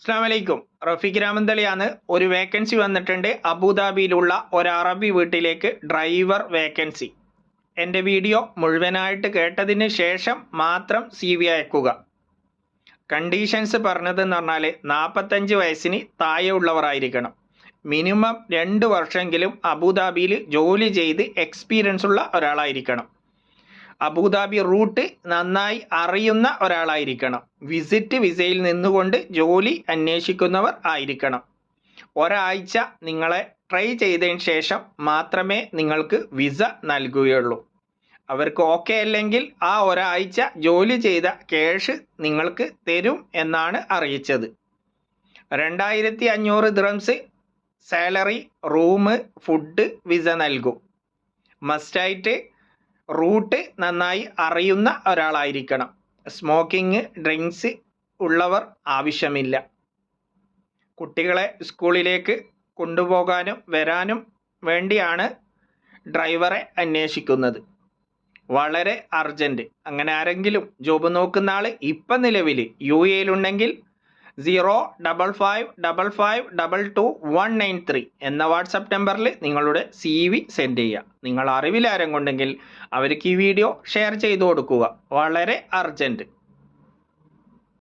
അസ്സലാമു അലൈക്കും. റഫീഖ് രാമന്തളിയാണ്. ഒരു വേക്കൻസി വന്നിട്ടുണ്ട്. അബുദാബിയിലുള്ള ഒരു അറബി വീട്ടിലേക്ക് ഡ്രൈവർ വേക്കൻസി. എൻ്റെ വീഡിയോ മുഴുവനായിട്ട് കേട്ടതിന് ശേഷം മാത്രം CV അയക്കുക. കണ്ടീഷൻസ് പറഞ്ഞതെന്ന് പറഞ്ഞാൽ 45 വയസ്സിന് താഴെ ഉള്ളവരായിരിക്കണം. മിനിമം 2 വർഷമെങ്കിലും അബുദാബിയിൽ ജോലി ചെയ്ത് എക്സ്പീരിയൻസ് ഉള്ള ഒരാളായിരിക്കണം. അബുദാബി റൂട്ട് നന്നായി അറിയുന്ന ഒരാളായിരിക്കണം. വിസിറ്റ് വിസയിൽ നിന്നുകൊണ്ട് ജോലി അന്വേഷിക്കുന്നവർ ആയിരിക്കണം. ഒരാഴ്ച നിങ്ങളെ ട്രൈ ചെയ്തതിന് ശേഷം മാത്രമേ നിങ്ങൾക്ക് വിസ നൽകുകയുള്ളൂ. അവർക്ക് ഓക്കെ അല്ലെങ്കിൽ ആ ഒരാഴ്ച ജോലി ചെയ്ത ക്യാഷ് നിങ്ങൾക്ക് തരും എന്നാണ് അറിയിച്ചത്. 2500 dirhams salary, room, food, visa നൽകും. മസ്റ്റായിട്ട് റൂട്ട് നന്നായി അറിയുന്ന ഒരാളായിരിക്കണം. സ്മോക്കിംഗ്, ഡ്രിങ്ക്സ് ഉള്ളവർ ആവശ്യമില്ല. കുട്ടികളെ സ്കൂളിലേക്ക് കൊണ്ടുപോകാനും വരാനും വേണ്ടിയാണ് ഡ്രൈവറെ അന്വേഷിക്കുന്നത്. വളരെ അർജൻറ്റ്. അങ്ങനെ ആരെങ്കിലും ജോബ് നോക്കുന്ന ആൾ ഇപ്പം നിലവിൽ UAE-യിലുണ്ടെങ്കിൽ 05555222193 എന്ന വാട്സപ്പ് നമ്പറിൽ നിങ്ങളുടെ CV സെൻഡ് ചെയ്യുക. നിങ്ങൾ അറിവിൽ ആരെങ്കിലും ഉണ്ടെങ്കിൽ അവർക്ക് ഈ വീഡിയോ ഷെയർ ചെയ്തു കൊടുക്കുക. വളരെ അർജൻറ്റ്.